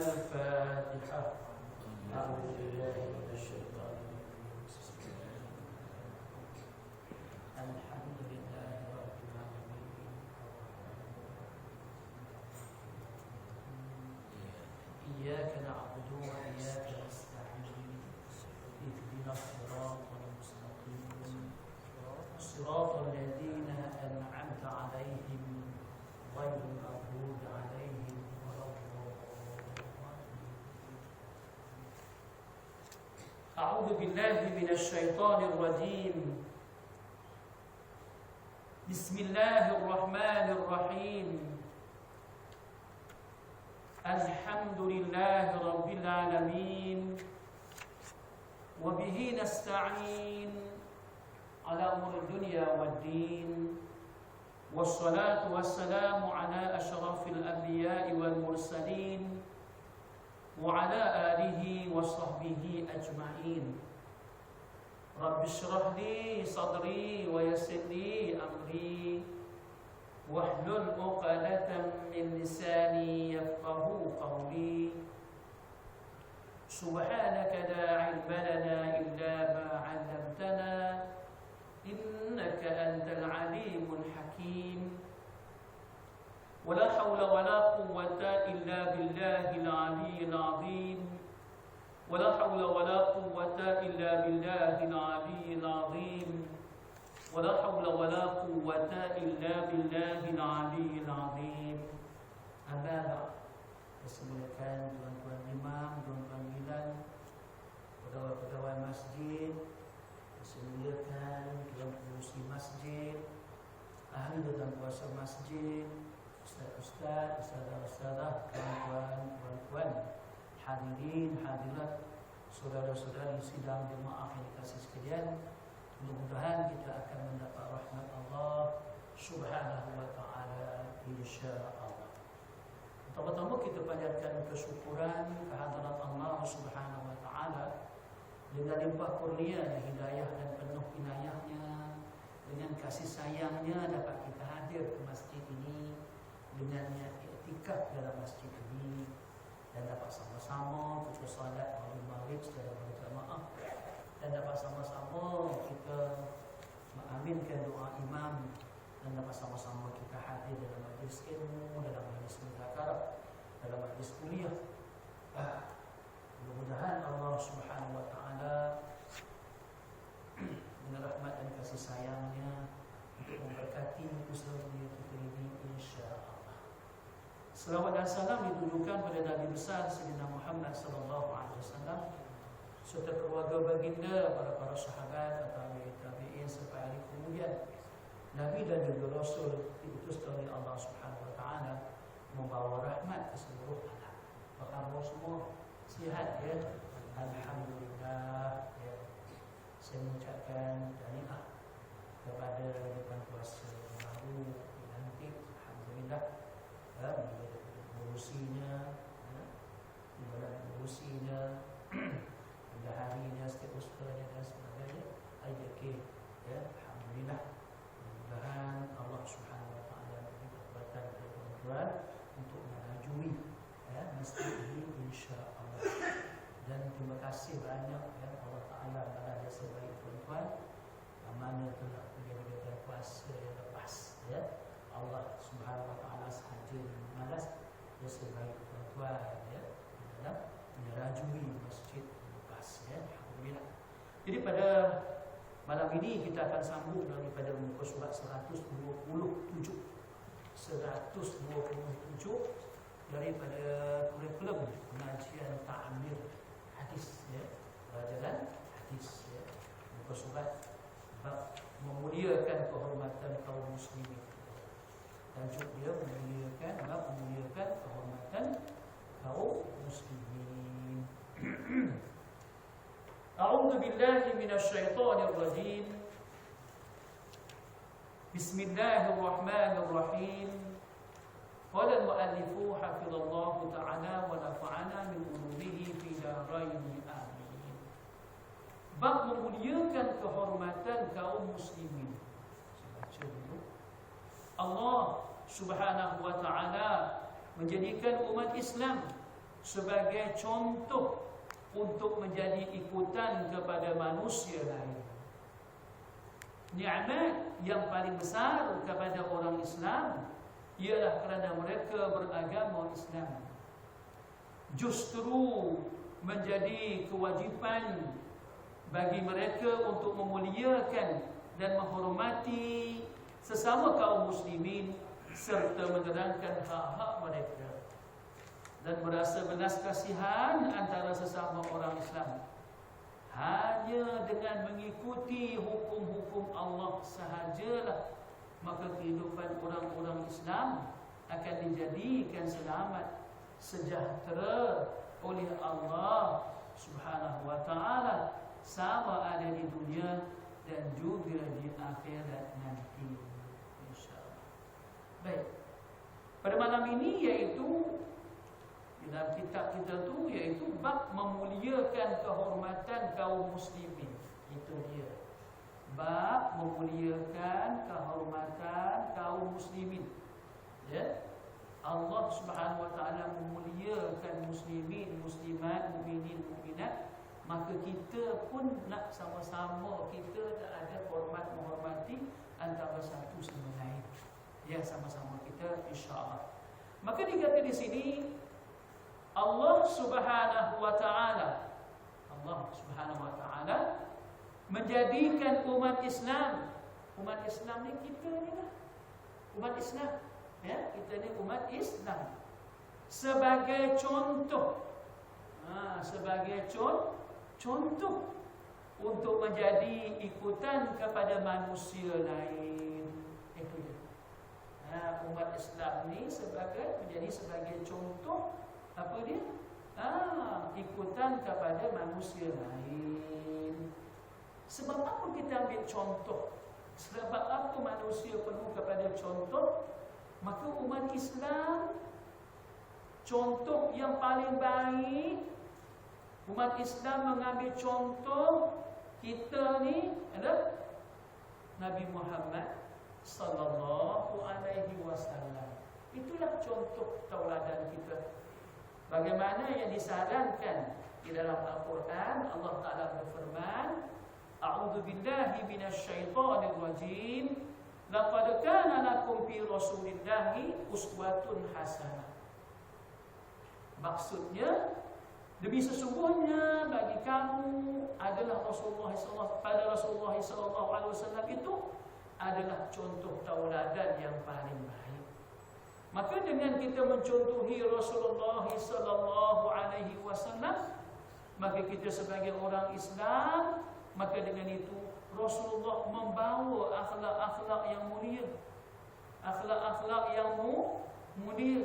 الفاتحة. أعوذ بالله من الشيطان الرجيم. الحمد لله رب العالمين. إياك نعبد وإياك نستعين. اهدنا الصراط المستقيم صراط الذين أنعمت عليهم غير المغضوب عليهم ولا الضالين. أعوذ بالله من الشيطان الرجيم. بسم الله الرحمن الرحيم. الحمد لله رب العالمين وبه نستعين على أمور الدنيا والدين، والصلاة والسلام على أشرف الأنبياء والمرسلين وعلى آله وصحبه أجمعين. رب اشرح لي صدري ويسر لي أمري واحلل عقدة من لساني يفقهوا قولي. سبحانك لا علم لنا إلا ما علمتنا إنك أنت العليم الحكيم. ولا حول ولا قوة إلا بالله العلي العظيم. ولا حول ولا قوة إلا بالله العلي العظيم. ولا حول ولا قوة إلا بالله العلي العظيم. أما بعد. Disemuliakan tuan-tuan imam, tuan-tuan bilal, pegawai-pegawai masjid, disemuliakan tuan pengurusi masjid, ahli dan kuasa masjid, ustaz-ustaz, ustazah-ustazah, tuan-tuan, hadirin, hadirat, saudara-saudari sidang jemaah yang dikasihi sekalian. Mudah-mudahan kita akan mendapat rahmat Allah Subhanahu wa taala insyaallah. Pertama-tama kita panjatkan kesyukuran kehadirat Allah Subhanahu wa taala dengan limpah kurnia dan hidayah dan penuh inayahnya, dengan kasih sayangnya dapat kita hadir ke masjid ini dengan niat iktikaf dalam masjid ini dan dapat sama-sama kita solat maghrib secara berjamaah dan dapat sama-sama kita mengaminkan doa imam dan dapat sama-sama kita hadir dalam majlis ilmu, dalam majlis muzakarah, dalam majlis kuliah. Mudah-mudahan Allah Subhanahu wa taala dengan rahmat dan kasih sayangnya untuk memberkati usaha kita ini insya-Allah. Selawat dan salam ditujukan pada Nabi besar Sayyidina Muhammad sallallahu alaihi wasallam serta keluarga baginda, para sahabat, tabi'in sampai hari kemudian. Nabi dan juga Rasul diutus oleh Allah Subhanahu wa taala membawa rahmat ke seluruh alam. Bahkan semua sihat ya. Alhamdulillah ya. Saya mengucapkan tahniah kepada tuan puasa baru nanti. Alhamdulillah mengurusinya, harinya, setiap usahanya dan sebagainya. Ajak ya. Alhamdulillah. Mudah-mudahan Allah Subhanahu wa taala beri kekuatan kepada tuan-tuan untuk merajui masjid ini insya-Allah. Dan terima kasih banyak ya Allah taala pada jasa baik tuan-tuan mana telah menjadi puasa yang lepas ya. Allah Subhanahu wa taala sahaja malas jasa baik tuan-tuan ya dalam merajui masjid lepas ya. Alhamdulillah. Jadi pada malam ini kita akan sambung daripada muka surat 127 daripada kurikulum pengajian ta'amir hadis ya, pelajaran hadis ya. Muka surat bab memuliakan kehormatan kaum muslimin. Tajuk dia memuliakan kehormatan kaum muslimin. A'udzu billahi minasyaitonir rajim. Bismillahirrahmanirrahim. Qala al-mu'allifu hafizallahu ta'ala wa nafa'ana min ulumihi fi darain amin. Bab memuliakan kehormatan kaum muslimin. Saya baca dulu. Allah Subhanahu wa ta'ala menjadikan umat Islam sebagai contoh untuk menjadi ikutan kepada manusia lain. Nikmat yang paling besar kepada orang Islam ialah kerana mereka beragama Islam. Justru menjadi kewajipan bagi mereka untuk memuliakan dan menghormati sesama kaum muslimin serta menerangkan hak-hak mereka dan merasa belas kasihan antara sesama orang Islam. Hanya dengan mengikuti hukum-hukum Allah sahajalah maka kehidupan orang-orang Islam akan dijadikan selamat, sejahtera oleh Allah Subhanahu wa taala, sama ada di dunia dan juga di akhirat nanti, insyaallah. Baik. Pada malam ini iaitu dalam kitab kita tu iaitu bab memuliakan kehormatan kaum muslimin. Itu dia. Bab memuliakan kehormatan kaum muslimin. Ya. Allah Subhanahu wa taala memuliakan muslimin, muslimat, mukminin, mukminat, maka kita pun nak sama-sama kita nak ada hormat menghormati antara satu sama lain. Ya, sama-sama kita insya-Allah. Maka dikata di sini Allah Subhanahu wa taala menjadikan umat Islam ni kita ni lah. Umat Islam, ya, kita ni umat Islam sebagai contoh. Sebagai contoh untuk menjadi ikutan kepada manusia lain. Itu dia. Umat Islam ni menjadi sebagai contoh apa dia? Ikutan kepada manusia lain. Sebab apa kita ambil contoh? Sebab apa manusia perlu kepada contoh? Maka umat Islam contoh yang paling baik. Umat Islam mengambil contoh kita ni adalah Nabi Muhammad sallallahu alaihi wasallam. Itulah contoh tauladan kita. Bagaimana yang disarankan di dalam Al-Quran, Allah Ta'ala berfirman, A'udzu billahi minasyaitonir rajim, laqad kana lakum fi rasulillahi uswatun hasanah. Maksudnya, demi sesungguhnya bagi kamu adalah Rasulullah sallallahu alaihi wasallam itu adalah contoh tauladan yang paling baik. Maka dengan kita mencontohi Rasulullah sallallahu alaihi wasallam, maka kita sebagai orang Islam, maka dengan itu Rasulullah membawa akhlak-akhlak yang mulia. Akhlak-akhlak yang mulia.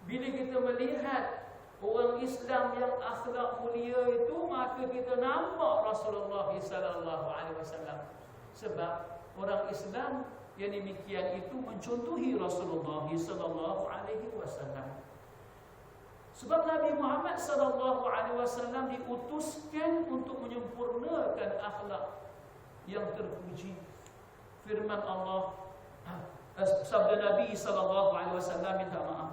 Bila kita melihat orang Islam yang akhlak mulia itu, maka kita nampak Rasulullah sallallahu alaihi wasallam. Sebab orang Islam yang demikian itu mencontohi Rasulullah sallallahu alaihi wasallam. Sebab Nabi Muhammad sallallahu alaihi wasallam diutuskan untuk menyempurnakan akhlak yang terpuji. Firman Allah, sabda Nabi sallallahu alaihi wasallam, minta maaf.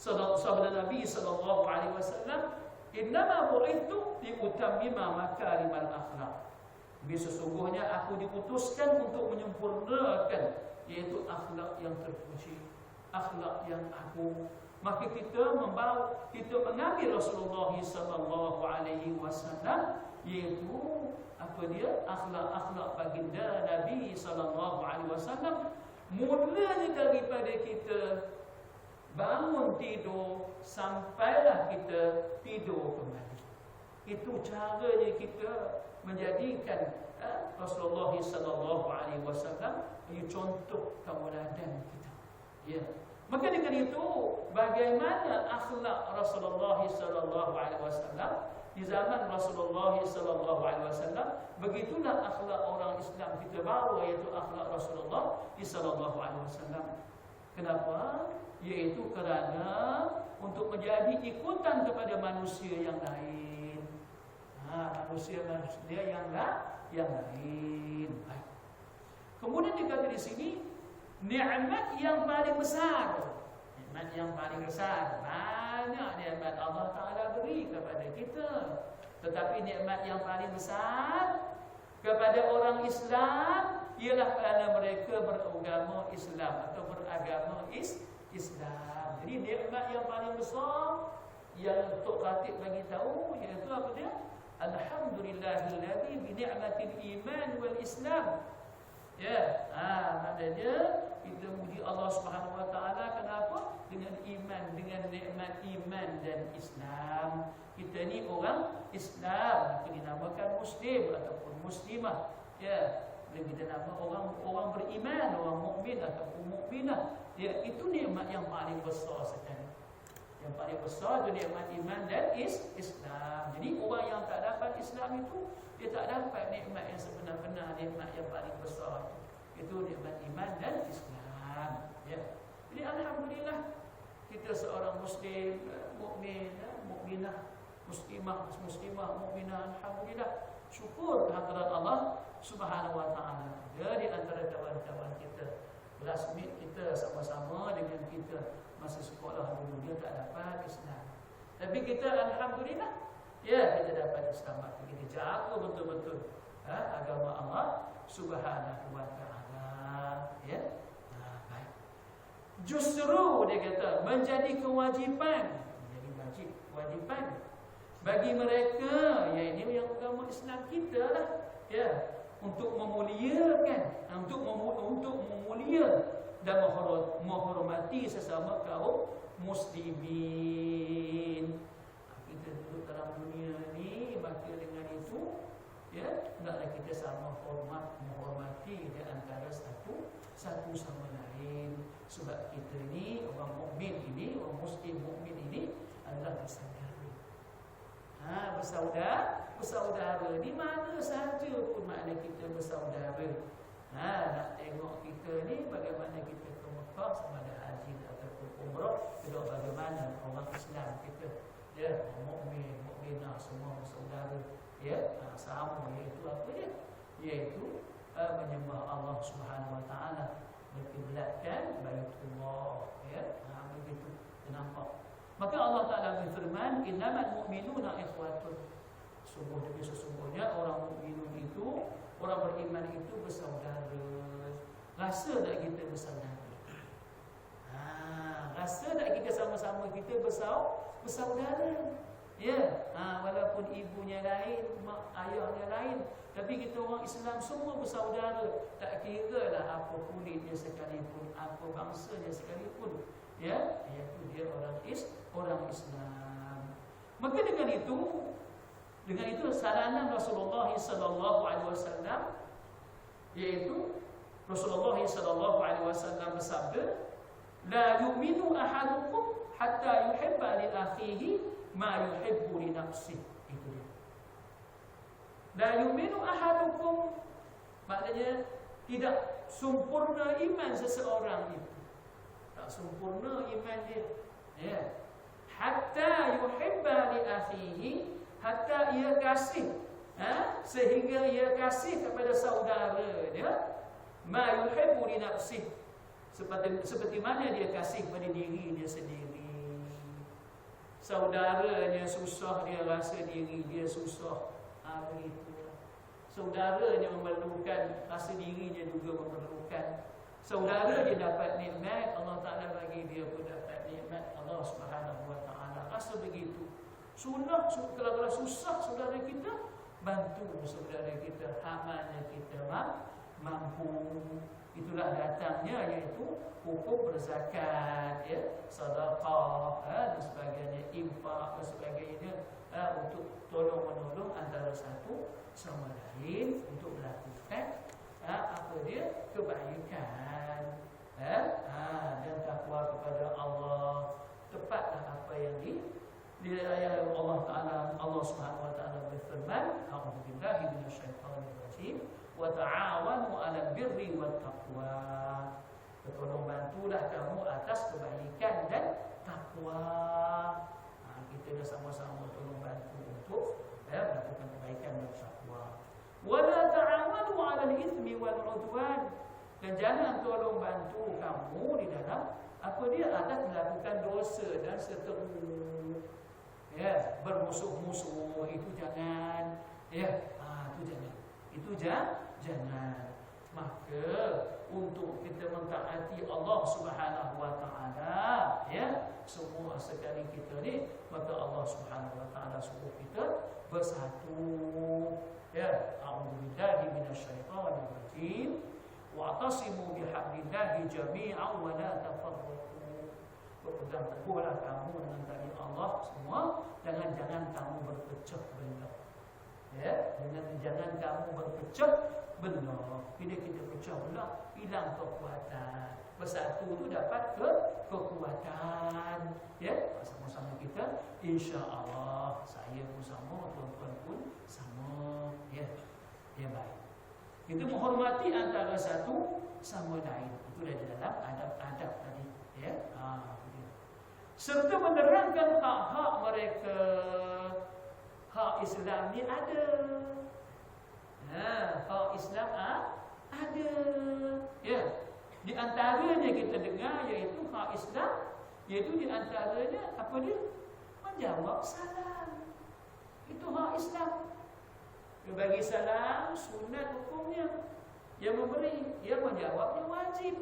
Sabda Nabi sallallahu alaihi wasallam, "Innama bu'ithu liutammima makarimal akhlak." Sesungguhnya aku diputuskan untuk menyempurnakan, iaitu akhlak yang terpuji, akhlak yang agung. Maka kita mengambil Rasulullah sallallahu alaihi wasallam, iaitu apa dia? Akhlak-akhlak baginda Nabi sallallahu alaihi wasallam. Mulanya daripada kita bangun tidur sampailah kita tidur kembali. Itu caranya kita menjadikan Rasulullah sallallahu alaihi wasallam menjadi contoh tauladan kita. Ya. Maka dengan itu, bagaimana akhlak Rasulullah sallallahu alaihi wasallam di zaman Rasulullah sallallahu alaihi wasallam, begitulah akhlak orang Islam kita bawa, iaitu akhlak Rasulullah sallallahu alaihi wasallam. Kenapa? Iaitu kerana untuk menjadi ikutan kepada manusia yang lain. Manusia yang lain. Kemudian dikata di sini, nikmat yang paling besar. Nikmat yang paling besar. Banyak nikmat Allah Ta'ala beri kepada kita. Tetapi nikmat yang paling besar kepada orang Islam ialah kerana mereka beragama Islam atau beragama Islam. Jadi nikmat yang paling besar yang Tok Khatib bagi tahu iaitu apa dia? Alhamdulillahilladzi bi ni'matil iman wal Islam. Ya, maknanya kita muji Allah Subhanahu wa taala kenapa? Dengan iman, dengan nikmat iman dan Islam. Kita ni orang Islam, kita dinamakan muslim ataupun muslimah. Ya, kita nama orang beriman, orang mukmin ataupun mukminah. Ya, itu nikmat yang paling besar sekali. Yang paling besar itu nikmat iman dan Islam. Jadi orang yang tak dapat Islam itu dia tak dapat nikmat yang sebenar-benar, nikmat yang paling besar itu nikmat iman dan Islam. Ya. Jadi alhamdulillah kita seorang muslim, mukmin, mukminah, muslimah, mukminah, alhamdulillah syukur kehadirat Allah Subhanahu wa taala. Jadi antara kawan-kawan kita, classmate kita sama-sama dengan kita masa sekolah dulu dia tak dapat Islam. Tapi kita alhamdulillah ya kita dapat Islam. Kita jaga betul-betul agama Allah Subhanahu wa taala. Ya. Baik. Justru dia kata menjadi kewajipan, menjadi wajiban bagi mereka yang agama Islam kita lah ya untuk memuliakan, untuk memulia dan menghormati sesama kaum muslimin. Kita duduk dalam dunia ni maka dengan itu ya hendaklah kita sama menghormati di antara satu sama lain. Sebab kita ni orang mukmin ini, orang muslim mukmin ini adalah bersaudara. Bersaudara di mana sahaja pun makna kita bersaudara. Nak tengok kita ni bagaimana kita ke Mekah sama ada haji ataupun umrah, kita bagaimana orang Islam kita. Ya, mukmin, mukminah semua bersaudara. Ya, sama iaitu apa dia? Iaitu menyembah Allah Subhanahu wa taala, berkiblatkan Baitullah. Ya, begitu. Nampak. Maka Allah Taala berfirman, "Innamal mu'minuna ikhwatun." Sesungguhnya orang mukminun itu, orang beriman itu bersaudara. Rasa tak kita bersaudara? Rasa tak kita sama-sama kita bersaudara? Ya, walaupun ibunya lain, mak ayahnya lain, tapi kita orang Islam semua bersaudara. Tak kiralah apa kulitnya sekalipun, apa bangsanya sekalipun. Ya, iaitu dia orang Islam. Maka dengan itu saranan Rasulullah sallallahu alaihi wasallam, iaitu Rasulullah sallallahu alaihi wasallam bersabda, "La yu'minu ahadukum hatta yuhibba li akhihi ma yuhibbu li nafsihi." Itu dia. La yu'minu ahadukum maknanya tidak sempurna iman seseorang itu. Tak sempurna iman dia. Ya. Hatta yuhibba li akhihi, hatta ia kasih, sehingga ia kasih kepada saudara dia, ma yuhibbu li nafsihi, seperti mana dia kasih pada diri dia sendiri. Saudaranya susah, dia rasa diri dia susah. Begitu. Saudaranya memerlukan, rasa dirinya juga memerlukan. Saudara dia dapat nikmat, Allah Ta'ala bagi dia pun dapat nikmat Allah Subhanahu wa ta'ala. Rasa begitu. Kalau susah saudara kita, bantu saudara kita, amannya kita mampu. Itulah datangnya iaitu hukum berzakat, ya, sedekah dan sebagainya, infak dan sebagainya, untuk tolong-menolong antara satu sama lain untuk melakukan apa dia? Kebaikan, dan takwa kepada Allah. Tepatlah apa yang Allah Ta'ala, Allah Subhanahu wa ta'ala berfirman, "A'udzubillahi minasyaitonir rajim, wa ta'awanu 'alal birri wat taqwa." Tolong bantulah kamu atas kebaikan dan takwa. Kita dah sama-sama tolong bantu untuk melakukan kebaikan dan takwa. Wala ta'awanu 'alal itsmi wal 'udwan, dan jangan tolong bantu kamu di dalam Apa dia? Anak melakukan dosa dan seterus. Ya, bermusuh-musuh itu jangan. Ya, itu jangan. Itu jangan. Maka untuk kita mentaati Allah Subhanahu wa taala, ya, semua sekali kita ni, maka Allah Subhanahu wa taala suruh kita bersatu. Ya, a'udzubillahi minasyaitonir rajim. Wa'tasimu bihablillahi jami'an wa la tafarraqu. Berpegang teguhlah kamu dengan tali Allah semua, jangan kamu berpecah belah. Ya, jangan kamu berpecah belah. Bila kita pecah belah, hilang kekuatan. Bersatu tu dapat kekuatan. Ya, sama-sama kita, insya-Allah. Saya pun sama, tuan-tuan pun sama. Ya, baik. Kita menghormati antara satu sama lain. Itu dari dalam adab-adab tadi. Ya, serta menerangkan hak-hak mereka. Hak Islam ni ada. Hak Islam ada. Ya. Di antaranya kita dengar iaitu hak Islam, iaitu di antaranya apa dia? Menjawab salam. Itu hak Islam. Dia bagi salam sunat hukumnya. Yang memberi, yang menjawabnya wajib.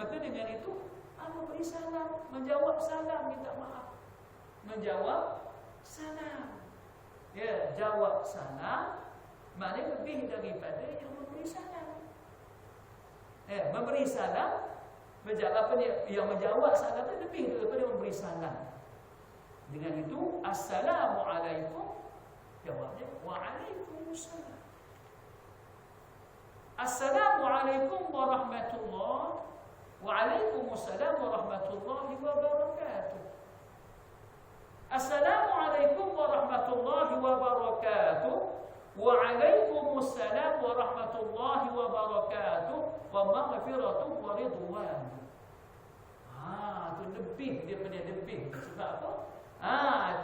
Maka dengan itu memberi salam, menjawab salam, minta maaf. Menjawab salam. Ya, jawab salam maknanya lebih daripada yang memberi salam. Ya, memberi salam, menjawab apa dia? Yang menjawab salam itu lebih daripada memberi salam. Dengan itu, assalamualaikum. Jawabnya waalaikumsalam. Assalamualaikum warahmatullahi waalaikumsalam warahmatullahi wabarakatuh. Assalamualaikum warahmatullahi wabarakatuh. Waalaikumsalam warahmatullahi wabarakatuh. Wa maghfiratuh wa ridwan. Itu lebih daripada lebih. Sebab apa?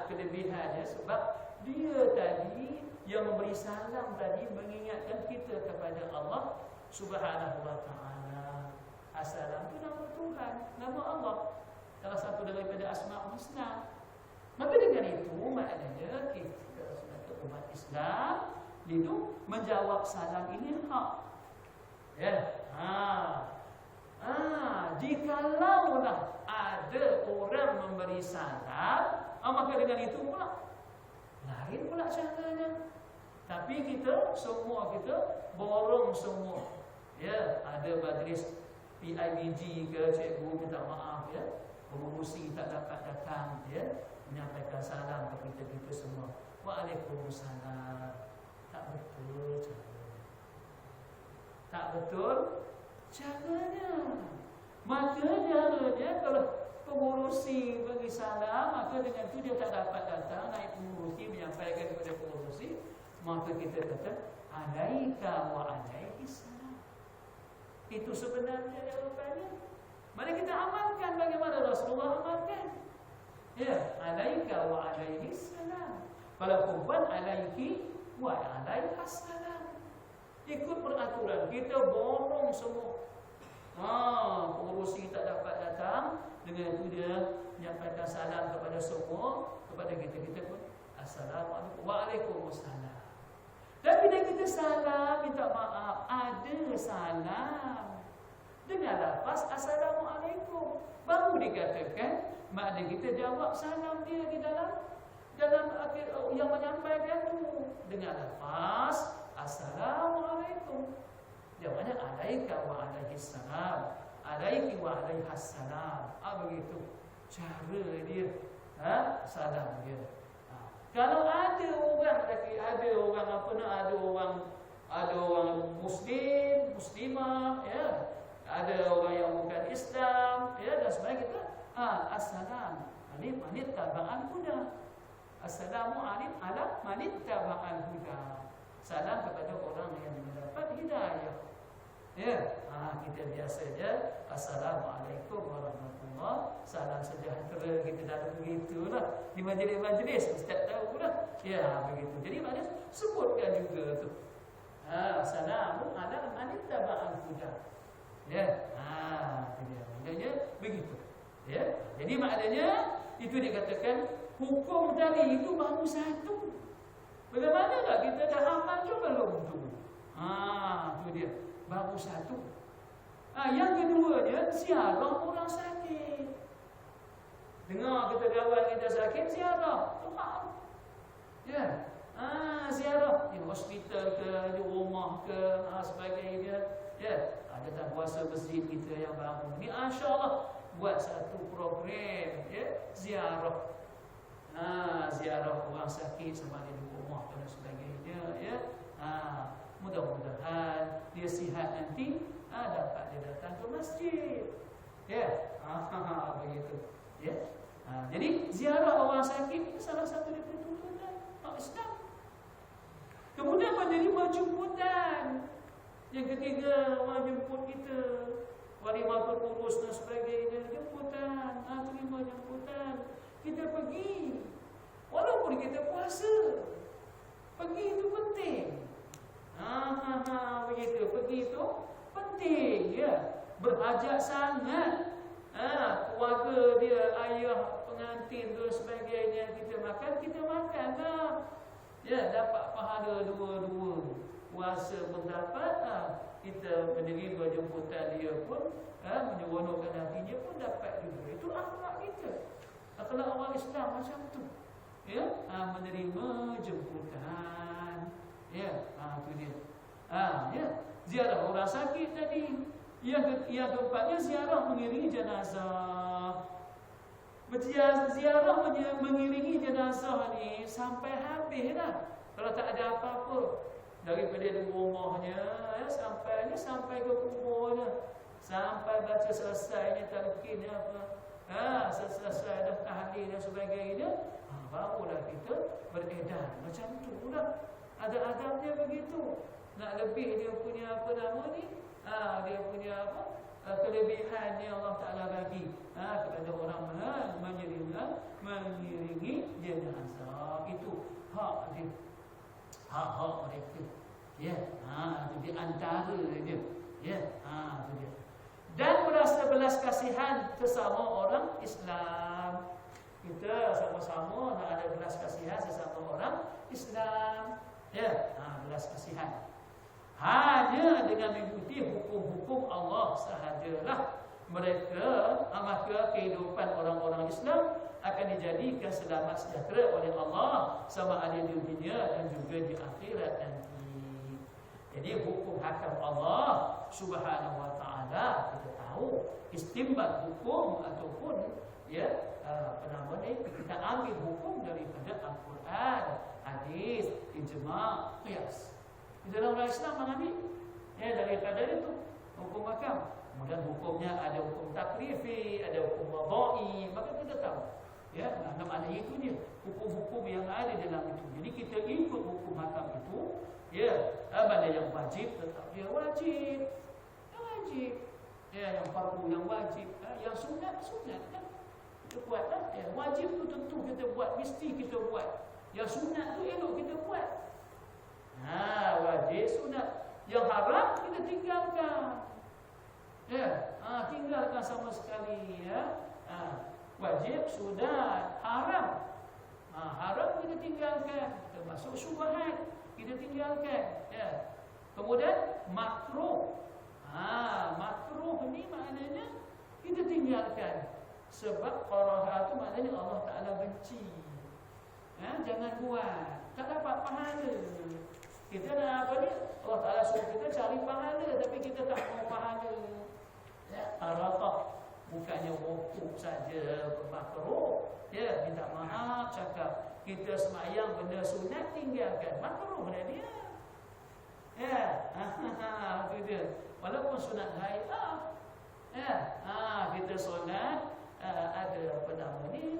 Kelebihannya sebab dia tadi yang memberi salam tadi mengingatkan kita kepada Allah Subhanahu wa taala. Assalam itu nama Tuhan, nama Allah. Salah satu daripada Asmaul Husna. Maka dengan itu maknanya kita sebagai umat Islam itu menjawab salam ini hak. Ya. Jikalau ada orang memberi salam, maka dengan itu pula lain pula caranya. Tapi kita semua borong semua. Ya, ada majlis PIBG ke, cikgu minta maaf ya, pengurusi tak dapat datang ya, menyampaikan salam kepada kita semua. Waalaikumsalam. Tak betul caranya. Tak betul caranya. Maka caranya kalau pengurusi bagi salam, maka dengan itu dia tak dapat datang, naik pengurusi menyampaikan kepada pengurusi, maka kita kata alaika wa alaihi salam. Itu sebenarnya jawapannya. Mari kita amalkan bagaimana Rasulullah amalkan. Ya, alaika wa alaihi salam. Kalau perempuan alaiki wa alaihi salam. Ikut peraturan, kita borong semua. Pengurusi tak dapat datang, dengan itu dia menyampaikan salam kepada semua, kepada kita pun assalamualaikum waalaikumsalam. Dan bila kita salam minta maaf, ada salam dengan lafaz assalamualaikum, baru dikatakan makna kita jawab salam dia di dalam akhir yang menyampaikan itu dengan lafaz assalamualaikum. Jawabnya alaika wa alaihi salam, alaiki wa alaiha salam. Begitu cara dia salam dia. Kalau ada orang muslim, muslimah ya, ada orang yang bukan Islam ya, dan sebagainya kita assalam manit taba'an huda. Assalamu alaikum ala manit taba'an huda. Salam kepada orang yang mendapat hidayah. Ya, kita biasa je assalamualaikum warahmatullahi, salam sejahtera, kita dah begitulah di majlis-majlis ustaz tahu lah. Ya, begitu. Jadi maknanya sebutkan juga tu. Assalamu ala man ittaba'al huda. Ya, itu dia. Maknanya begitu. Ya, jadi maknanya itu dikatakan hukum tadi itu baru satu. Bagaimana tak kita dah amal ke belum tu? Itu dia, baru satu. Yang kedua dia ziarah orang sakit. Dengar kita kawan kita sakit, ziarah. Faham? Ya. Ziarah di hospital ke, di rumah ke, sebagainya. Ya, ada tak puasa masjid kita yang baru ni, insya-Allah buat satu program, ya, ziarah. Ziarah orang sakit sama ada di rumah dan sebagainya, ya. Mudah-mudahan dia sihat nanti, dapat dia datang ke masjid. Ya. Begitu. Ya. Jadi ziarah orang sakit itu salah satu daripada tuntunan Islam. Kemudian menerima jemputan. Yang ketiga, orang jemput kita, walimah pengurus dan sebagainya, jemputan, terima jemputan. Kita pergi, walaupun kita puasa, pergi itu penting. Begitu, pergi itu penting, ya. Berhajat sangat. Keluarga dia, ayah, pengantin dan sebagainya, kita makan lah. Ya, dapat pahala dua-dua. Puasa pun dapat, kita menerima jemputan dia pun, menyeronokkan hatinya pun dapat juga. Itu akhlak kita. Akhlak orang Islam macam tu. Ya, menerima jemputan. Ya, itu dia. Ya, ziarah orang sakit tadi. Yang keempatnya ziarah mengiringi jenazah. Ziarah mengiringi jenazah ni sampai habis dah. Kalau tak ada apa-apa, daripada di rumahnya, sampai ke kuburnya, sampai baca selesainya talqin apa, selesai dah tahlil dan sebagainya, barulah kita beredar. Macam tu lah. Ada adabnya begitu. Nak lebih dia punya apa nama ni? Dia punya apa? Kelebihan yang Allah Ta'ala bagi kepada orang mengiringi jenazah. Itu hak dia, hak mereka. Ya, itu di antara dia. Ya, itu dia. Dan merasa belas kasihan sesama orang Islam. Kita sama-sama nak ada belas kasihan sesama orang Islam. Ya, belas kasihan. Hanya dengan mengikuti hukum-hukum Allah sahajalah maka kehidupan orang-orang Islam akan dijadikan selamat sejahtera oleh Allah, sama ada di dunia dan juga di akhirat nanti. Jadi hukum hakam Allah Subhanahu wa taala, kita tahu istinbat hukum ataupun kita ambil hukum daripada Al-Quran, hadis, ijma', qiyas. Di dalam orang Islam mengambil daripada itu hukum hakam. Kemudian hukumnya ada hukum taklifi, ada hukum wadai, maka kita tahu. Ya, makna itu dia, hukum-hukum yang ada dalam itu. Jadi kita ikut hukum hakam itu, mana yang wajib tetap dia wajib. Yang wajib. Yang fardu yang wajib, yang sunat kan. Kita buat lah. Wajib tu tentu kita buat, mesti kita buat. Yang sunat tu elok kita buat. Wajib, sunat. Yang haram kita tinggalkan. Tinggalkan sama sekali, ya. Wajib, sunat, haram. Haram kita tinggalkan, termasuk syubhat kita tinggalkan. Ya. Kemudian makruh. Makruh ni maknanya kita tinggalkan. Sebab karaha tu maknanya Allah Ta'ala benci. Jangan buat, tak dapat pahala. Kita nak apa ni? Allah Ta'ala suruh kita cari pahala, tapi kita tak mau pahala. Aratah, bukannya wukuf saja makruh. Minta maaf, cakap kita semayang benda sunat tinggalkan, makruh dah dia. Itu dia. Walaupun sunat hai'ah, kita sunat ada apa nama ni,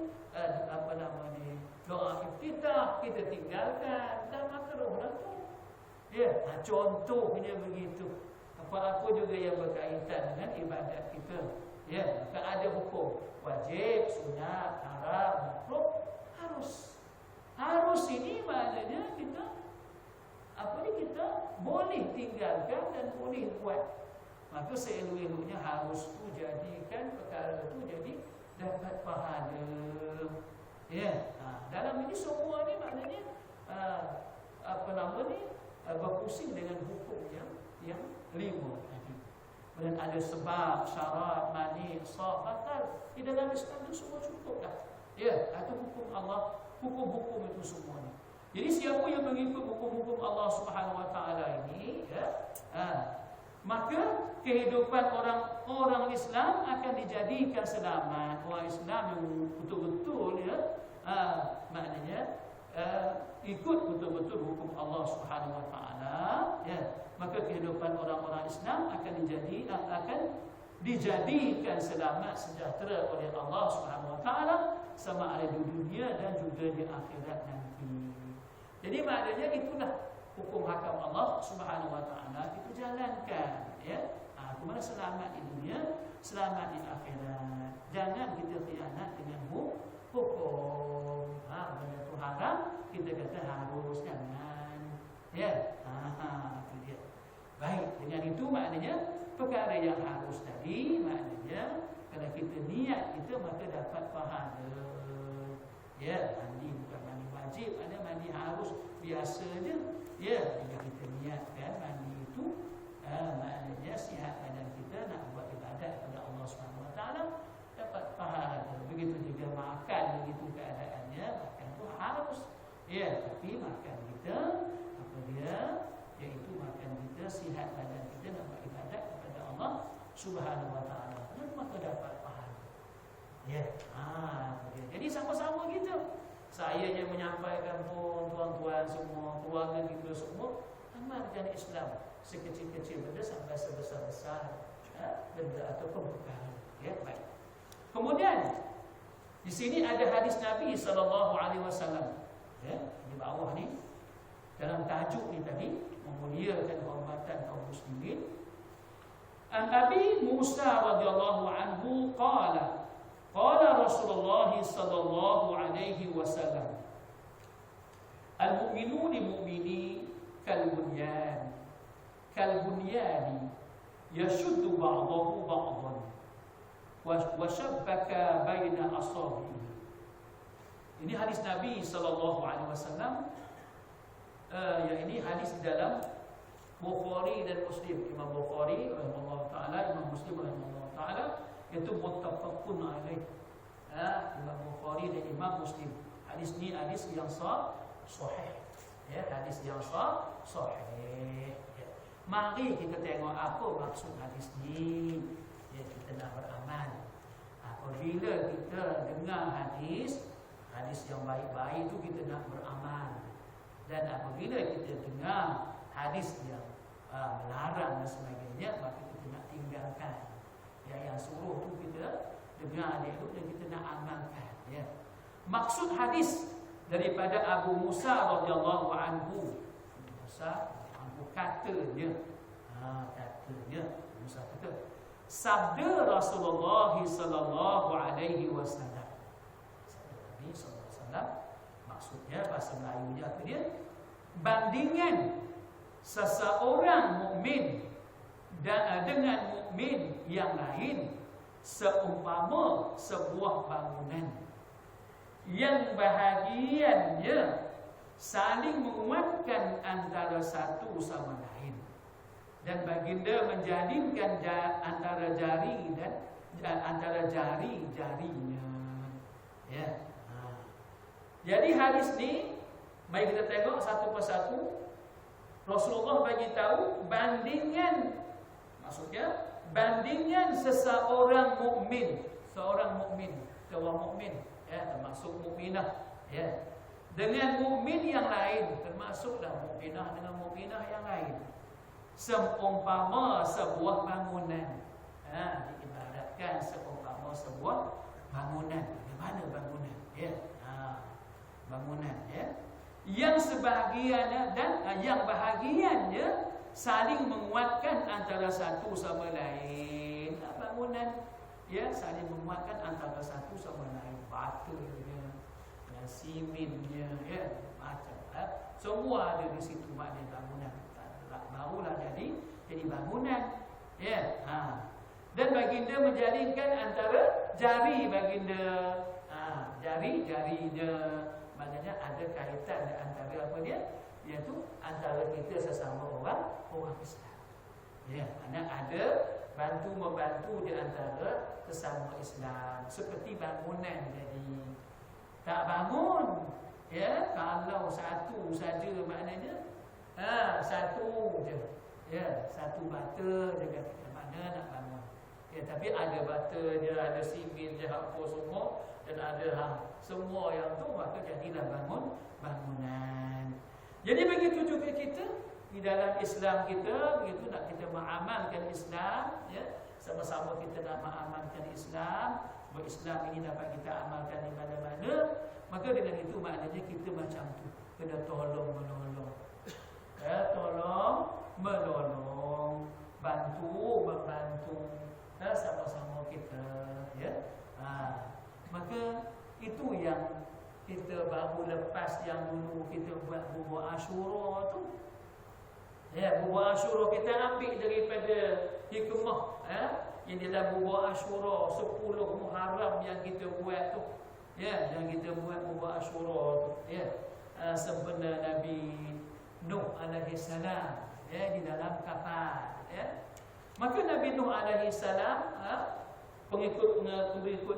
doa iftitah kita tinggalkan, dah makruh dah tu. Contohnya begitu. Apa-apa juga yang berkaitan dengan ibadat kita, maka ada hukum wajib, sunat, haram, makruh, harus ini maknanya kita kita boleh tinggalkan dan boleh buat. Maka seelok-eloknya harus tu jadikan perkara tu jadi dapat pahala. Ya, dalam ini semua ni maknanya berpusing dengan hukum yang 5 tadi. Dan ada sebab, syarat, mani, sah, batal. Di dalam Islam itu semua cukup dah. Ya, itu hukum Allah, hukum-hukum itu semua ni. Jadi siapa yang mengikut hukum-hukum Allah Subhanahu Wa Taala ini, maka kehidupan orang Islam akan dijadikan selamat. Orang Islam yang betul-betul maknanya ikut betul-betul hukum Allah Subhanahu Wa Taala, maka kehidupan orang-orang Islam akan dijadikan selamat sejahtera oleh Allah Subhanahu Wa Taala sama ada di dunia dan juga di akhirat nanti. Jadi maknanya itulah hukum hakam Allah Subhanahu Wa Taala, itu jalankan, Kemana selamat di dunia, selamat di akhirat. Jangan kita khianat dengan hukum. Benda itu haram, kita kata harus, jangan. Itu dia. Baik, dengan itu maknanya perkara yang harus tadi, maknanya kalau kita niat kita maka dapat pahala. Mandi bukan mandi wajib, ada mandi harus biasa je. Bila kita niatkan mandi itu, maknanya sihat badan kita nak buat ibadat kepada Allah Subhanahu Wa Taala, dapat pahala. Begitu juga makan, begitu keadaannya, makan itu harus. Tapi makan kita apa dia? Iaitu makan kita, sihat badan kita nak buat ibadat kepada Allah Subhanahu Wa Taala, maka dapat pahala. Jadi sama-sama kita. Saya yang menyampaikan pun, tuan-tuan semua, keluarga kita semua amalkan Islam, sekecil-kecil benda sampai sebesar-besar benda ataupun perkara. Baik. Kemudian di sini ada hadis Nabi SAW. Di bawah ni dalam tajuk ni tadi, memuliakan hormatan kaum muslimin. An Abi Musa radhiyallahu anhu qala Rasulullah sallallahu alaihi wasallam, al-mu'minun mu'mini kal-bunyan yashuddu ba'dahu ba'dan wa shabbaka baina asabihi. Ini hadis Nabi sallallahu alaihi wasallam, yang ini hadis dalam Bukhari dan Muslim. Imam Bukhari rahimahullah taala, Imam Muslim rahimahullah taala, itu muttafaqun alaih. Imam Bukhari dan Imam Muslim. Hadis ni hadis yang sahih. Hadis yang sahih. Mari kita tengok apa maksud hadis ni. Kita nak beramal. Apabila kita dengar hadis yang baik-baik itu kita nak beramal. Dan apabila kita dengar hadis yang melarang dan sebagainya, maka kita nak tinggalkan. Yang suruh tu kita dengar dia dan kita nak amalkan. Maksud hadis daripada Abu Musa radhiyallahu anhu. Musa katanya, Musa kata, sabda Rasulullah sallallahu alaihi wasallam. Sabda Nabi sallallahu alaihi wasallam, maksudnya bahasa Melayunya apa dia? Bandingan seseorang mukmin dan dengan mukmin yang lain seumpama sebuah bangunan yang bahagiannya saling menguatkan antara satu sama lain, dan baginda menjadikan antara jari dan antara jari-jarinya. Jadi hadis ni, mari kita tengok satu persatu. Rasulullah bagi tahu bandingan, maksudnya bandingan seorang mukmin, seorang mukmin, termasuk mukminah, dengan mukmin yang lain, termasuklah mukminah dengan mukminah yang lain, seumpama sebuah bangunan. Diibaratkan seumpama sebuah bangunan. Bagaimana bangunan? Bangunan, yang sebahagiannya dan yang bahagiannya saling menguatkan antara satu sama lain. Bangunan saling menguatkan antara satu sama lain. Batunya, simennya, macam semua ada di situ maknanya bangunan. Barulah jadi bangunan. Dan baginda menjalinkan antara jari baginda. Jari-jarinya. Maknanya ada kaitan antara apa dia? Iaitu antara kita sesama orang Islam. Ya, ada bantu-membantu di antara sesama Islam. Seperti bangunan jadi. Tak bangun, ya, kalau satu saja maknanya satu je. Ya, satu bata je kata mana nak bangun. Ya, tapi ada bata dia, ada simen dia, apa semua, dan ada semua yang tu, maka jadilah bangunan. Jadi begitu juga kita di dalam Islam kita, begitu nak kita mengamalkan Islam, ya, sama-sama kita nak mengamalkan Islam. Berislam ini dapat kita amalkan di mana-mana. Maka dengan itu maknanya kita macam tu, kena tolong-menolong. Ya, tolong-menolong, bantu-membantu, ya, sama-sama kita, ya. Maka itu yang kita baru lepas yang dulu kita buat bubur Asyura tu. Ya, bubur Asyura kita ambil daripada hikmah, yang dalam bubur Asyura 10 Muharram yang kita buat tu. Ya, yang kita buat bubur Asyura tu, ya. Sempena Nabi Nuh alaihi salam, ya, di dalam kapal, ya. Maka Nabi Nuh alaihi salam, pengikut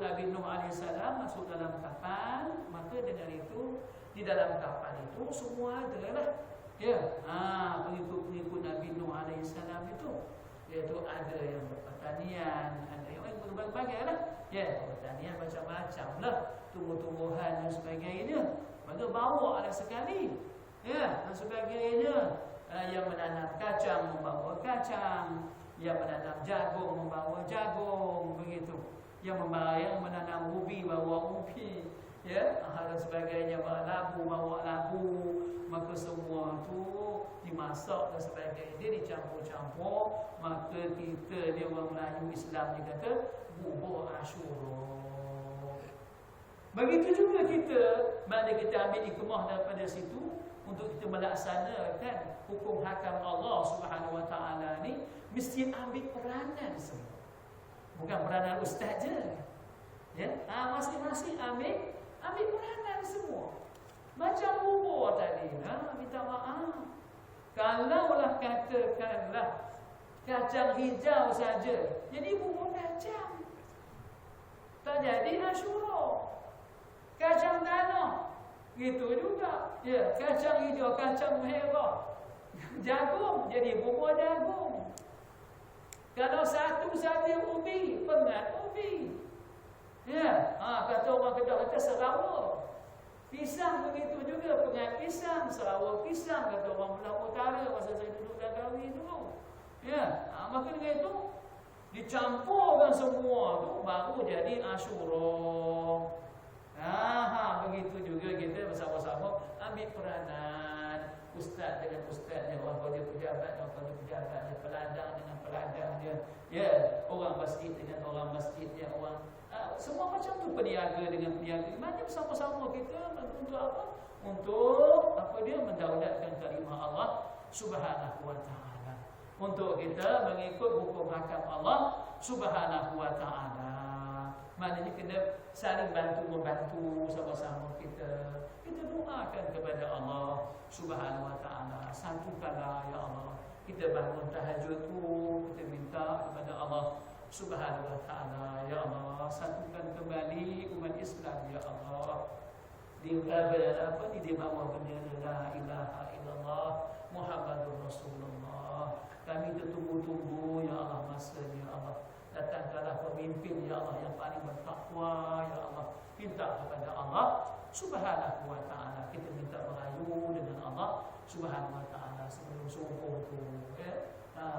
Nabi Nuh alaihi salam masuk dalam kapal. Maka dengan itu, di dalam kapal itu semua adalah, ya, pengikut Nabi Nuh alaihi salam itu, iaitu ada yang berpertanian, ada yang berbagai-bagai lah, ya, pertanian macam-macam lah, tumbuh-tumbuhan dan sebagainya. Maka bawa lah sekali, ya, dan sebagainya. Yang menanam kacang membawa kacang, yang menanam jagung membawa jagung, begitu. Yang menanam ubi bawa ubi, ya, dan sebagainya. Labu bawa labu. Maka semua tu dimasak dan sebagainya, dia dicampur-campur. Maka kita ni orang Melayu Islam ni kata bubur Asyura. Begitu juga kita, mana kita ambil hikmah daripada situ untuk kita melaksanakan hukum hakam Allah Subhanahu Wa Taala ni, mesti ambil peranan semua. Bukan peranan ustaz je, ya. Masing-masing ambil peranan semua. Macam bubur tadi, minta maaf. Kalaulah katakanlah kacang hijau saja, jadi bubur kacang, tak jadi Asyura. Kacang tanah, gitu juga, ya. Kacang hijau, kacang merah, jagung, jadi bubur jagung. Kalau satu saja ubi, pengat ubi, ya. Kata orang Kedah kata serawa. Pisang begitu juga, pengat pisang, serawa pisang, kata orang Belah Utara masa saya duduk Langkawi dulu, ya. Maka dengan itu dicampurkan semua tu baru jadi Asyura. Begitu juga kita bersama-sama ambil peranan. Ustaz dengan ustaznya, orang dia pejabat dengan orang pejabatnya, peladang dengan peladangnya, ya, orang masjid dengan orang masjidnya, orang semua macam tu, peniaga dengan peniaga. Macam bersama-sama kita untuk apa? Untuk apa dia? Mendaulatkan kalimah Allah Subhanahu Wa Taala. Untuk kita mengikut hukum hakam Allah Subhanahu Wa Taala. Maknanya kena saling bantu-membantu sama-sama kita. Kita doakan kepada Allah Subhanahu Wa Taala. Satukanlah ya Allah. Kita bangun tahajud tu, kita minta kepada Allah Subhanahu Wa Taala, ya Allah, satukan kembali umat Islam ya Allah. Di bawah bendera la ilaha illallah Muhammadur Rasulullah. Kami tertunggu-tunggu ya Allah masanya ya Allah. Datangkanlah pemimpin ya Allah yang paling bertakwa ya Allah. Minta kepada Allah Subhanahu Wa Taala. Kita minta merayu dengan Allah Subhanahu Wa Taala sebelum subuh tu, ya.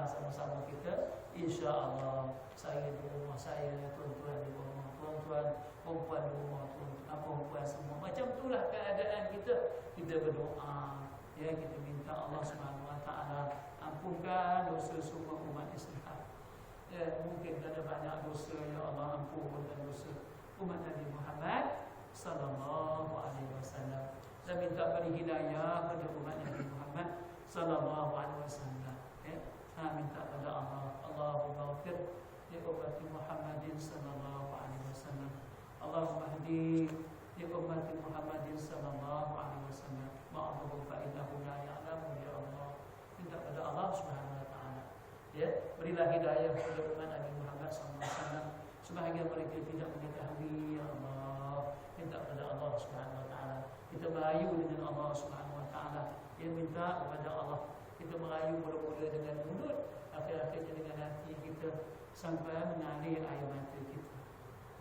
Sama-sama kita insya-Allah. Saya di rumah saya, tuan-tuan di rumah tuan-tuan, perempuan di rumah tuan-tuan, perempuan semua. Macam itulah keadaan kita. Kita berdoa, ya, kita minta Allah Subhanahu Wa Taala ampunkan dosa semua umat Islam. Ya, mungkin ada banyak dosa, ya Allah, ampunkan dosa umat Nabi Muhammad sallallahu alaihi wasallam. Dan minta beri hidayah kepada umat Nabi Muhammad sallallahu alaihi wasallam. Ya, minta kepada Allah, Allahumma ghfir لأمة محمد صلى الله عليه وسلم اللهم اهدي لأمة محمد صلى الله عليه وسلم بعضهم فإنه لا يعلم ya Allah. Minta pada Allah Subhanahu wa taala ya, berilah hidayah kepada umat Nabi Muhammad SAW. Sebahagian mereka tidak mengetahui ya Allah. Minta pada Allah Subhanahu wa taala. Kita merayu dengan Allah Subhanahu wa taala. Ya, minta kepada Allah. Kita merayu mula-mula dengan mulut, akhir-akhirnya dengan hati kita, sampai mengalir air mata kita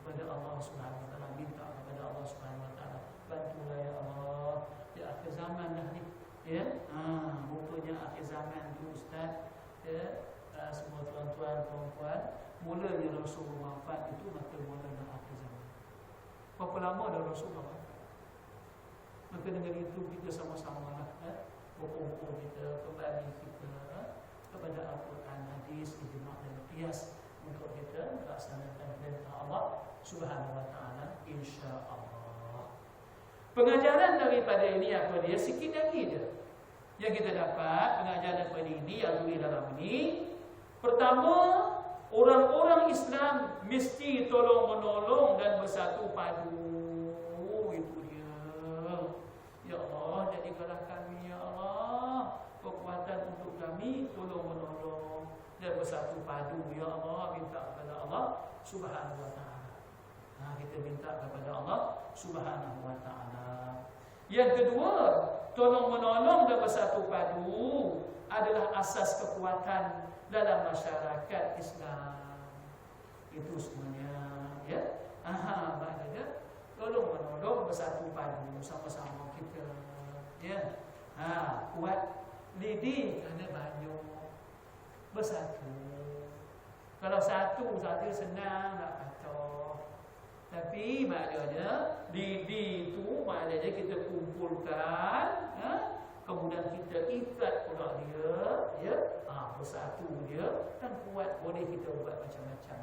kepada Allah Subhanahu wa taala. Minta kepada Allah Subhanahu wa taala, bantulah ya Allah. Di akhir zaman dah ni ya, rupanya akhir zaman tu Ustaz ya, semua tuan-tuan puan-puan, mulanya Rasulullah wafat itu maka mulanya akhir zaman. Berapa lama dah Rasulullah wafat? Maka dengan itu kita sama-sama lah berkumpul kita, kembali kita kepada Al-Quran, hadis, ijma' dan qiyas untuk kita melaksanakan perintah Allah Subhanahu wa taala insya-Allah. Pengajaran daripada ini apa dia? Sikit lagi dia yang kita dapat pengajaran daripada ini yang di dalam ini. Pertama, orang-orang Islam mesti tolong-menolong dan bersatu padu. Itu dia. Ya Allah, jadikanlah kami ya Allah kekuatan untuk kami tolong-menolong dan bersatu padu ya Allah. Minta kepada Allah Subhanahu wa taala. Kita minta kepada Allah Subhanahu wa taala. Yang kedua, tolong-menolong dan bersatu padu adalah asas kekuatan dalam masyarakat Islam. Itu semuanya ya. Maknanya tolong-menolong bersatu padu sama-sama kita ya. Kuat lidi kerana banyak bersatu. Kalau satu saja senang nak kata. Tapi maknanya lidi itu maknanya kita kumpulkan kemudian kita ikat pula dia ya. Bersatu dia kan kuat, boleh kita buat macam-macam.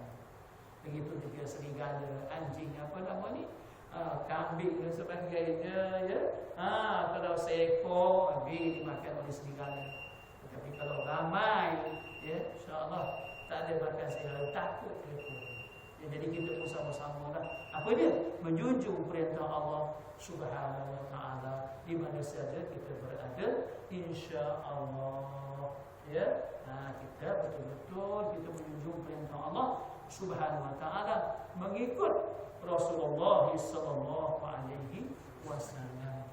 Begitu juga serigala, anjing apa nama ni? Kambing dan sebagainya ya. Kalau seekor habis dimakan oleh serigala. Tapi kalau ramai ya, insya-Allah tak ada makan serigala, takut dia pun. Ya, jadi kita pun sama-sama lah. Apa dia? Menjunjung perintah Allah Subhanahu wa taala di mana saja kita berada insya-Allah. Ya. Kita betul-betul kita menjunjung perintah Allah Subhanahu wa taala, mengikut Rasulullah sallallahu alaihi wasallam.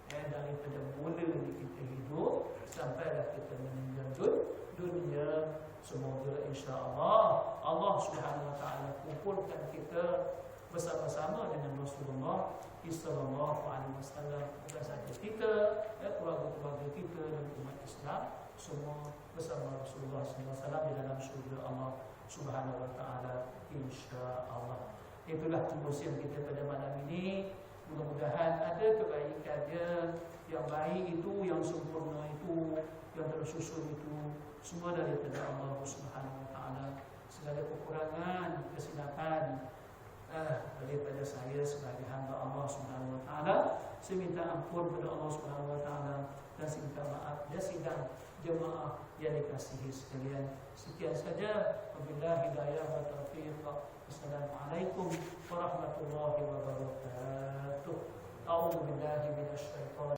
Daripada mula kita hidup sampai kita meninggal dunia, semoga insya-Allah Allah Subhanahu wa taala kumpulkan kita bersama-sama dengan Rasulullah sallallahu alaihi wasallam, bukan saja kita, keluarga-keluarga kita dan umat Islam semua bersama Rasulullah sallallahu alaihi wasallam di dalam syurga Allah Subhanahu wa taala insya-Allah. Itulah tujuan kita pada malam ini. Mudah-mudahan ada kebaikannya, yang baik itu, yang sempurna itu, yang tersusun itu, semua daripada Allah Subhanahu wa taala. Segala kekurangan, kesilapan daripada saya sebagai hamba Allah Subhanahu wa taala, saya minta ampun kepada Allah Subhanahu wa taala dan saya minta maaf dan sidang jemaah yang dikasihi sekalian. Sekian saja. Wabillahi hidayah wa taufiq. Assalamualaikum warahmatullahi wabarakatuh. A'udzu billahi minasy syaithanir